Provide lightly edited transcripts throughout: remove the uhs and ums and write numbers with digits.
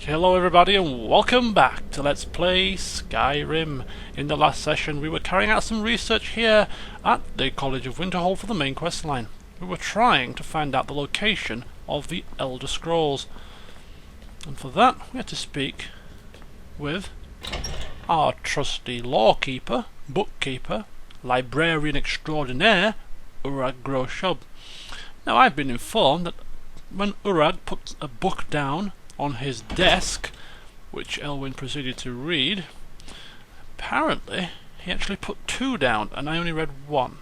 Hello everybody and welcome back to Let's Play Skyrim. In the last session we were carrying out some research here at the College of Winterhold for the main quest line. We were trying to find out the location of the Elder Scrolls. And for that we had to speak with our trusty lawkeeper, bookkeeper, librarian extraordinaire, Urag Groshub. Now I've been informed that when Urag put a book down on his desk, which Elwynn proceeded to read, apparently he actually put two down and I only read one.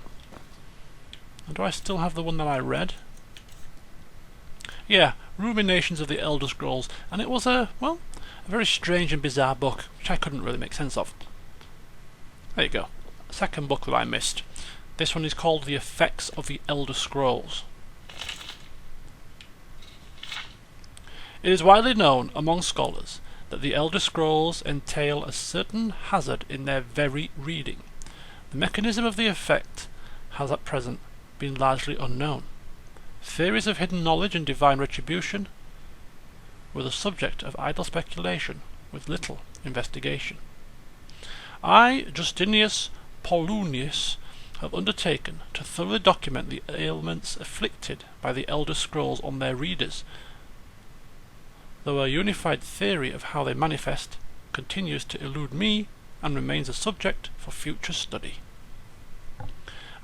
Do I still have the one that I read? Yeah, Ruminations of the Elder Scrolls, and it was a very strange and bizarre book which I couldn't really make sense of. There you go, second book that I missed. This one is called The Effects of the Elder Scrolls. It is widely known among scholars that the Elder Scrolls entail a certain hazard in their very reading. The mechanism of the effect has at present been largely unknown. Theories of hidden knowledge and divine retribution were the subject of idle speculation with little investigation. I, Justinius Paulunius, have undertaken to thoroughly document the ailments afflicted by the Elder Scrolls on their readers, though a unified theory of how they manifest continues to elude me and remains a subject for future study.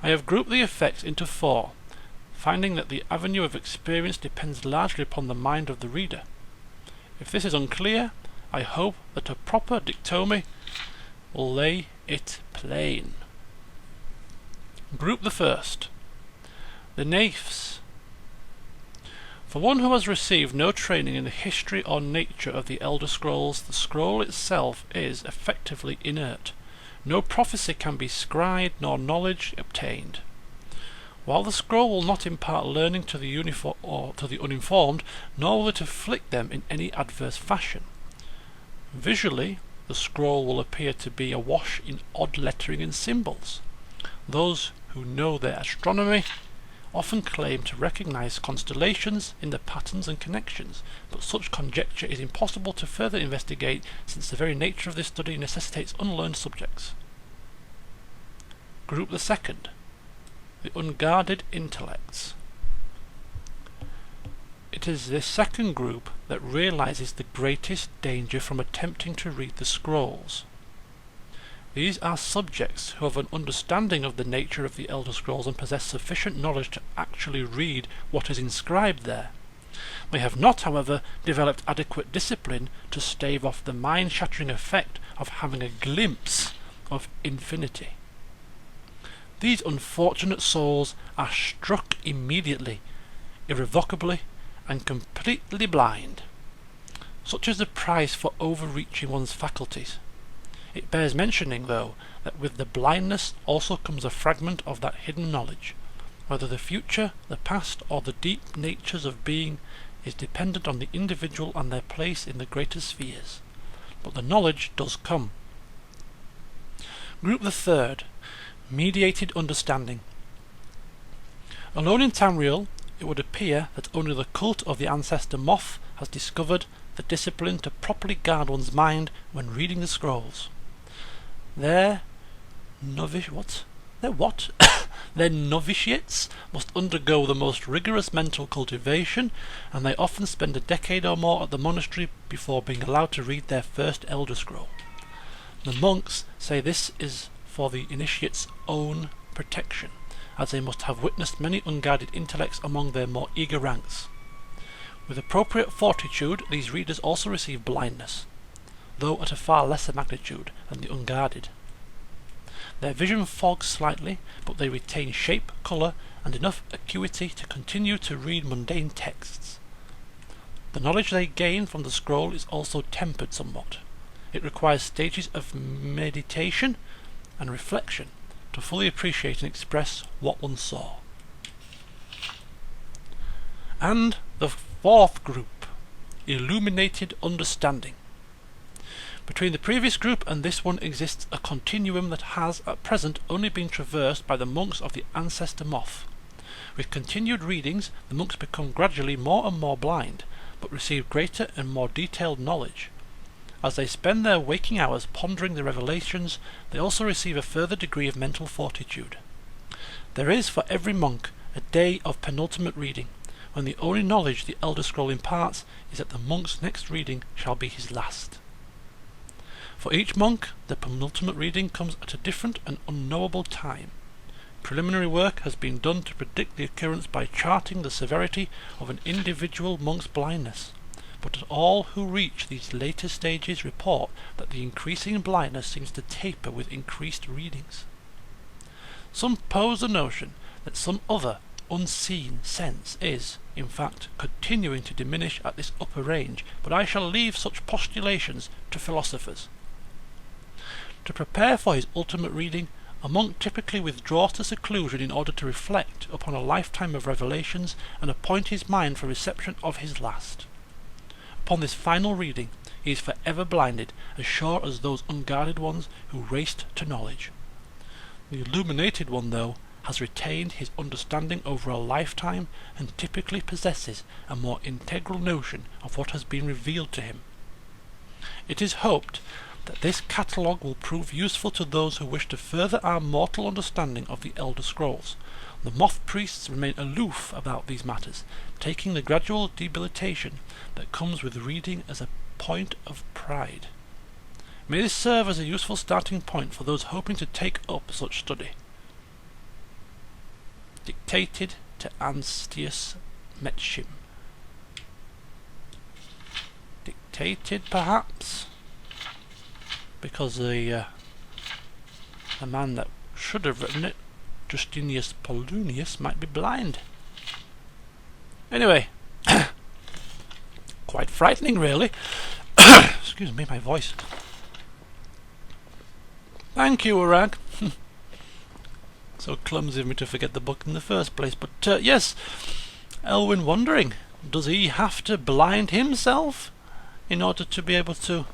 I have grouped the effects into four, finding that the avenue of experience depends largely upon the mind of the reader. If this is unclear, I hope that a proper dictome will lay it plain. Group the first, the naifs. For one who has received no training in the history or nature of the Elder Scrolls, the scroll itself is effectively inert. No prophecy can be scryed, nor knowledge obtained. While the scroll will not impart learning to the uninformed, nor will it afflict them in any adverse fashion. Visually, the scroll will appear to be awash in odd lettering and symbols. Those who know their astronomy often claim to recognize constellations in the patterns and connections, but such conjecture is impossible to further investigate since the very nature of this study necessitates unlearned subjects. Group the second, the unguarded intellects. It is this second group that realizes the greatest danger from attempting to read the scrolls. These are subjects who have an understanding of the nature of the Elder Scrolls and possess sufficient knowledge to actually read what is inscribed there. They have not, however, developed adequate discipline to stave off the mind-shattering effect of having a glimpse of infinity. These unfortunate souls are struck immediately, irrevocably, and completely blind. Such is the price for overreaching one's faculties. It bears mentioning, though, that with the blindness also comes a fragment of that hidden knowledge. Whether the future, the past, or the deep natures of being is dependent on the individual and their place in the greater spheres. But the knowledge does come. Group the third, mediated understanding. Alone in Tamriel, it would appear that only the cult of the ancestor Moth has discovered the discipline to properly guard one's mind when reading the scrolls. Their novitiates must undergo the most rigorous mental cultivation, and they often spend a decade or more at the monastery before being allowed to read their first Elder Scroll. The monks say this is for the initiate's own protection, as they must have witnessed many unguarded intellects among their more eager ranks. With appropriate fortitude, these readers also receive blindness, though at a far lesser magnitude than the unguarded. Their vision fogs slightly, but they retain shape, colour, and enough acuity to continue to read mundane texts. The knowledge they gain from the scroll is also tempered somewhat. It requires stages of meditation and reflection to fully appreciate and express what one saw. And the fourth group, illuminated understanding. Between the previous group and this one exists a continuum that has at present only been traversed by the monks of the ancestor Moth. With continued readings, the monks become gradually more and more blind, but receive greater and more detailed knowledge. As they spend their waking hours pondering the revelations, they also receive a further degree of mental fortitude. There is for every monk a day of penultimate reading, when the only knowledge the Elder Scroll imparts is that the monk's next reading shall be his last. For each monk, the penultimate reading comes at a different and unknowable time. Preliminary work has been done to predict the occurrence by charting the severity of an individual monk's blindness, but all who reach these later stages report that the increasing blindness seems to taper with increased readings. Some pose the notion that some other unseen sense is, in fact, continuing to diminish at this upper range, but I shall leave such postulations to philosophers. To prepare for his ultimate reading, a monk typically withdraws to seclusion in order to reflect upon a lifetime of revelations and appoint his mind for reception of his last. Upon this final reading, he is forever blinded, as sure as those unguarded ones who raced to knowledge. The illuminated one, though, has retained his understanding over a lifetime and typically possesses a more integral notion of what has been revealed to him. It is hoped that this catalogue will prove useful to those who wish to further our mortal understanding of the Elder Scrolls. The moth priests remain aloof about these matters, taking the gradual debilitation that comes with reading as a point of pride. May this serve as a useful starting point for those hoping to take up such study. Dictated to Anstius Metshim. Dictated, perhaps, because the man that should have written it, Justinius Polonius, might be blind. Anyway, quite frightening, really. Excuse me, my voice. Thank you, Urag. So clumsy of me to forget the book in the first place. But yes, Elwynn wondering, does he have to blind himself in order to be able to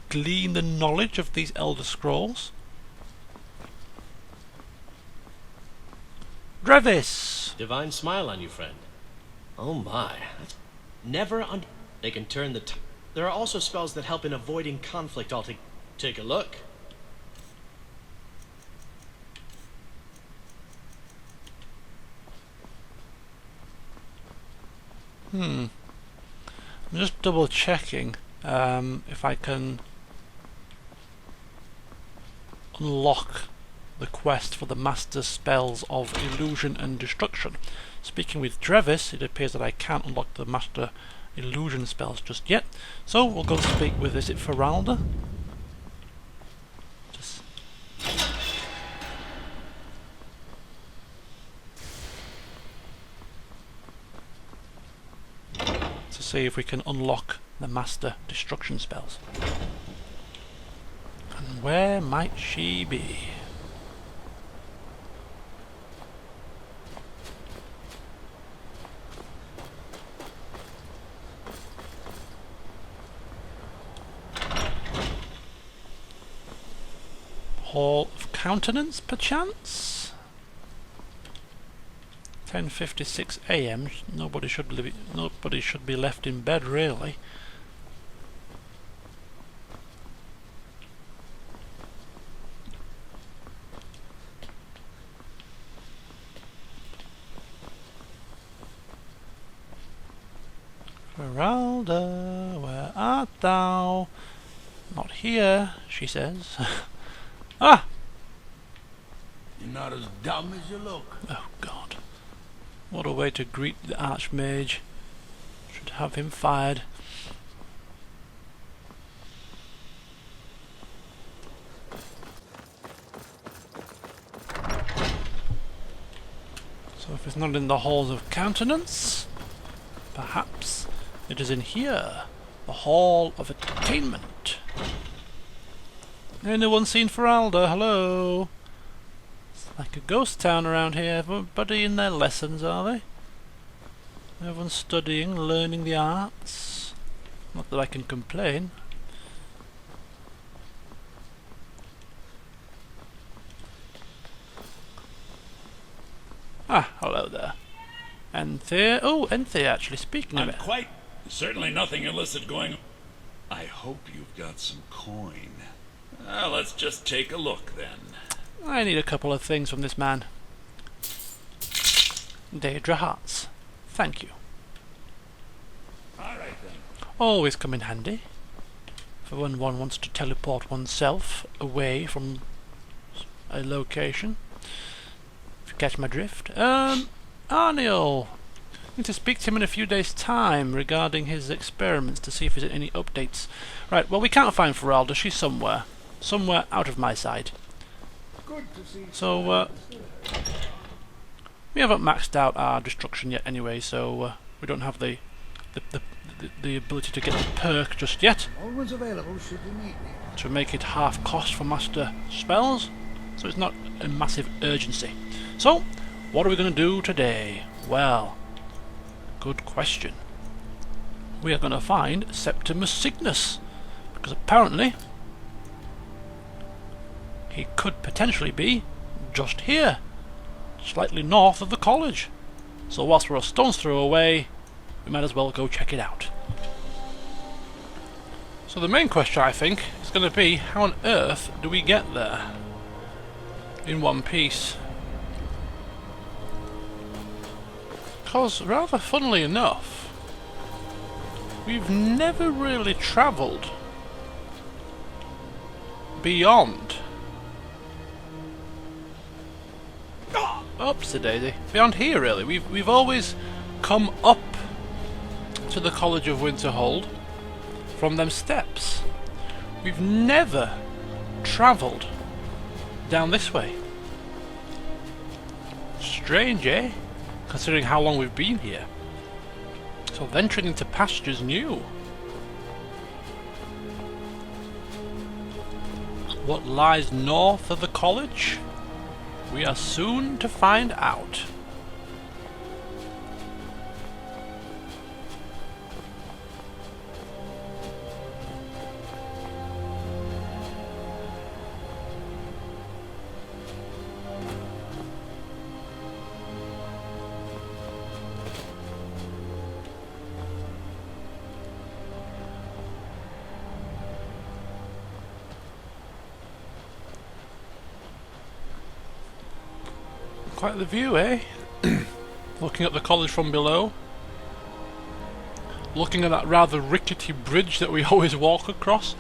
glean the knowledge of these Elder Scrolls? Drevis! Divine smile on you, friend. Oh my. That's never they can turn the There are also spells that help in avoiding conflict altogether. Take a look. I'm just double checking if I can unlock the quest for the Master Spells of Illusion and Destruction. Speaking with Drevis, it appears that I can't unlock the Master Illusion spells just yet, so we'll go speak with, is it Feralda? Just to see if we can unlock the Master Destruction spells. And where might she be? Hall of Countenance, perchance? 10:56 a.m. Nobody should be left in bed, really. Feralda, where art thou? Not here, she says. Ah! You're not as dumb as you look. Oh God. What a way to greet the Archmage. Should have him fired. So if it's not in the Halls of Countenance, perhaps it is in here, the Hall of Attainment. Anyone seen Feralda? Hello? It's like a ghost town around here. Everybody in their lessons, are they? Everyone's studying, learning the arts. Not that I can complain. Ah, hello there. Enthea. Oh, Enthea, actually, speaking of I'm it. quite Certainly nothing illicit going on. I hope you've got some coin. Let's just take a look then. I need a couple of things from this man. Daedra hearts. Thank you. All right then. Always come in handy for when one wants to teleport oneself away from a location. If you catch my drift. Arniel. Need to speak to him in a few days' time regarding his experiments to see if there's any updates. Right, well we can't find Feralda. She's somewhere. Somewhere out of my sight. Good to see. So, we haven't maxed out our destruction yet anyway, so we don't have the ability to get the perk just yet. Always available should you need me. To make it half cost for master spells, so it's not a massive urgency. So, what are we going to do today? Well, good question. We are going to find Septimus Signus, because apparently he could potentially be just here, slightly north of the college. So whilst we're a stone's throw away, we might as well go check it out. So the main question, I think, is going to be, how on earth do we get there in one piece? Because, rather funnily enough, we've never really travelled beyond... Upsy daisy. Beyond here, really. We've always come up to the College of Winterhold from them steps. We've never travelled down this way. Strange, eh? Considering how long we've been here. So venturing into pastures new. What lies north of the college? We are soon to find out. Quite the view, eh? Looking at the college from below. Looking at that rather rickety bridge that we always walk across.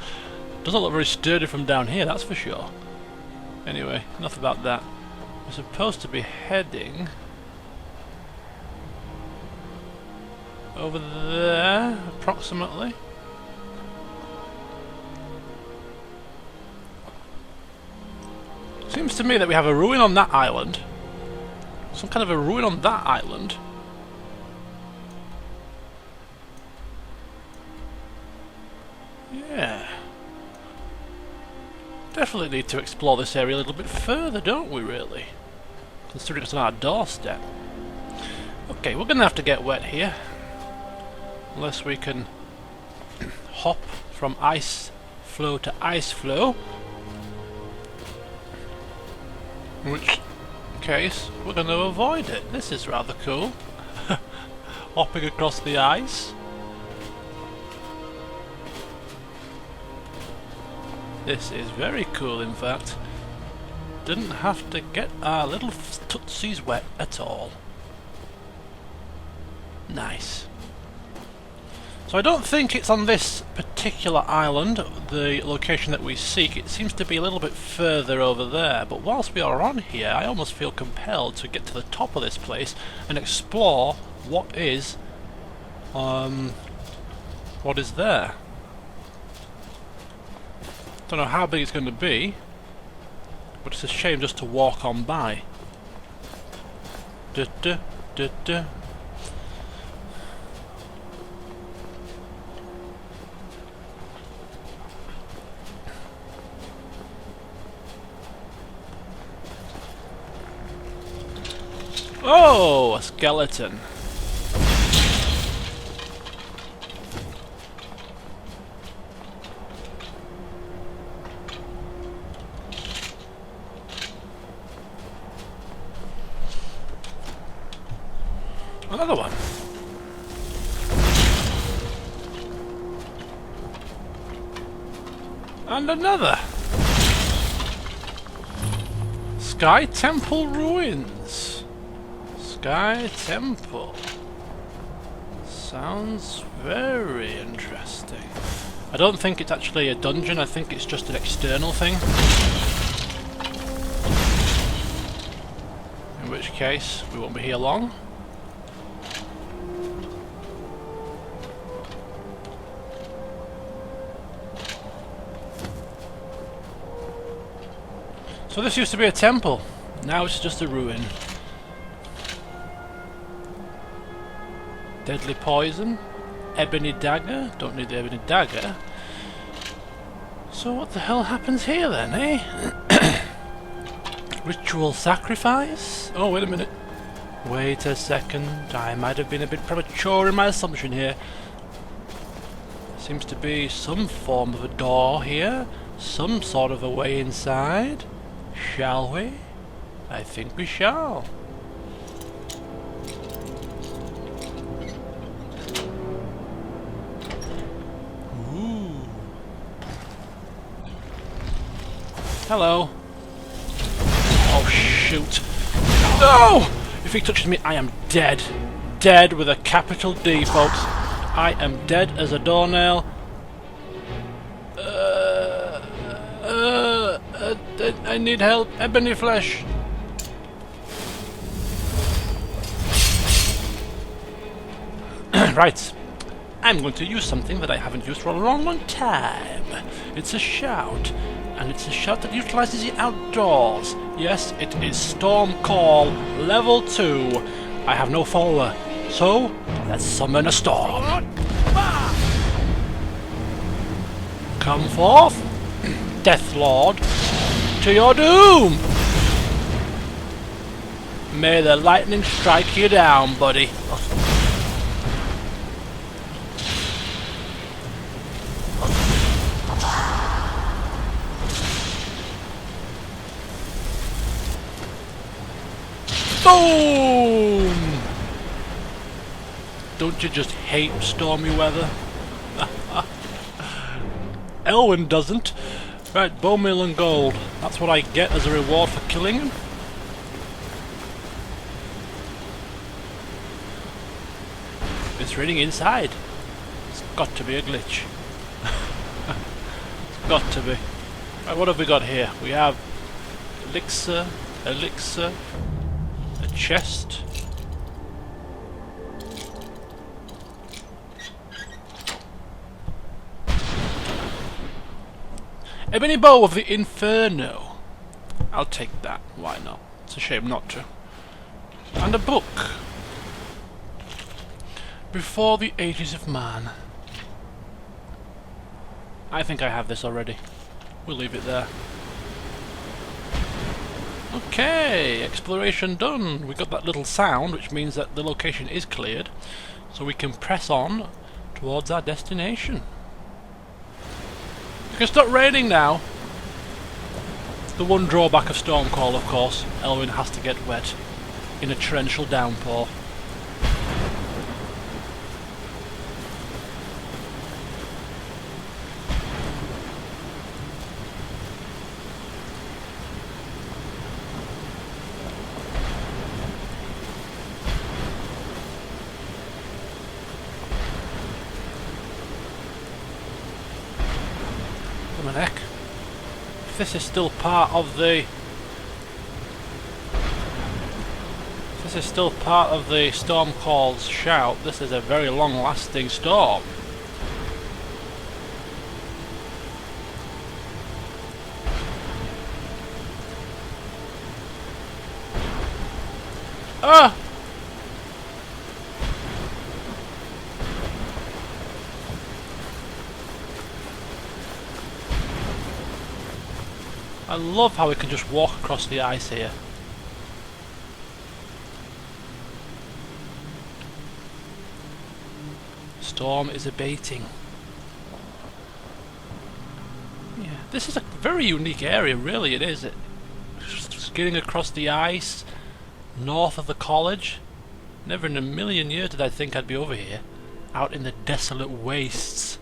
Doesn't look very sturdy from down here, that's for sure. Anyway, enough about that. We're supposed to be heading over there, approximately. Seems to me that we have a ruin on that island. Some kind of a ruin on that island. Yeah. Definitely need to explore this area a little bit further, don't we, really? Considering it's on our doorstep. Okay, we're going to have to get wet here. Unless we can hop from ice flow to ice flow. In which case, we're going to avoid it. This is rather cool. Hopping across the ice. This is very cool, in fact. Didn't have to get our little tootsies wet at all. Nice. So I don't think it's on this particular island, the location that we seek. It seems to be a little bit further over there, but whilst we are on here, I almost feel compelled to get to the top of this place and explore what is there. Don't know how big it's going to be, but it's a shame just to walk on by. Duh, duh, duh, duh. Oh, a skeleton. Another one. And another! Sky Temple Ruins. Sky Temple. Sounds very interesting. I don't think it's actually a dungeon, I think it's just an external thing. In which case, we won't be here long. So this used to be a temple, now it's just a ruin. Deadly poison, ebony dagger, don't need the ebony dagger. So what the hell happens here then, eh? Ritual sacrifice? Oh, wait a minute. Wait a second, I might have been a bit premature in my assumption here. There seems to be some form of a door here, some sort of a way inside. Shall we? I think we shall. Ooh. Hello. Oh shoot. No! If he touches me, I am dead. Dead with a capital D, folks. I am dead as a doornail. I need help. Ebony flesh. Right. I'm going to use something that I haven't used for a long, long time. It's a shout. And it's a shout that utilizes the outdoors. Yes, it is Storm Call Level 2. I have no follower. So, let's summon a storm. Come forth, Death Lord, to your doom! May the lightning strike you down, buddy. Boom! Don't you just hate stormy weather? Elwynn doesn't. Right, bone meal and gold. That's what I get as a reward for killing him. It's raining inside. It's got to be a glitch. It's got to be. Right, what have we got here? We have elixir, a chest. Ebony bow of the Inferno. I'll take that. Why not? It's a shame not to. And a book. Before the Ages of Man. I think I have this already. We'll leave it there. Okay, exploration done. We got that little sound, which means that the location is cleared. So we can press on towards our destination. It can stop raining now. The one drawback of Stormcall, of course, Elwynn has to get wet in a torrential downpour. Heck. If this is still part of the Stormcall's shout, this is a very long lasting storm. Ah! I love how we can just walk across the ice here. Storm is abating. Yeah, this is a very unique area, really, it is. Skidding across the ice, north of the college. Never in a million years did I think I'd be over here. Out in the desolate wastes.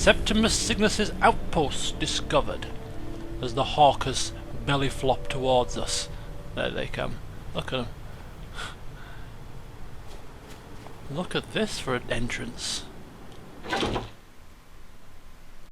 Septimus Signus's outpost discovered. As the hawkers belly flop towards us. There they come. Look at them. Look at this for an entrance.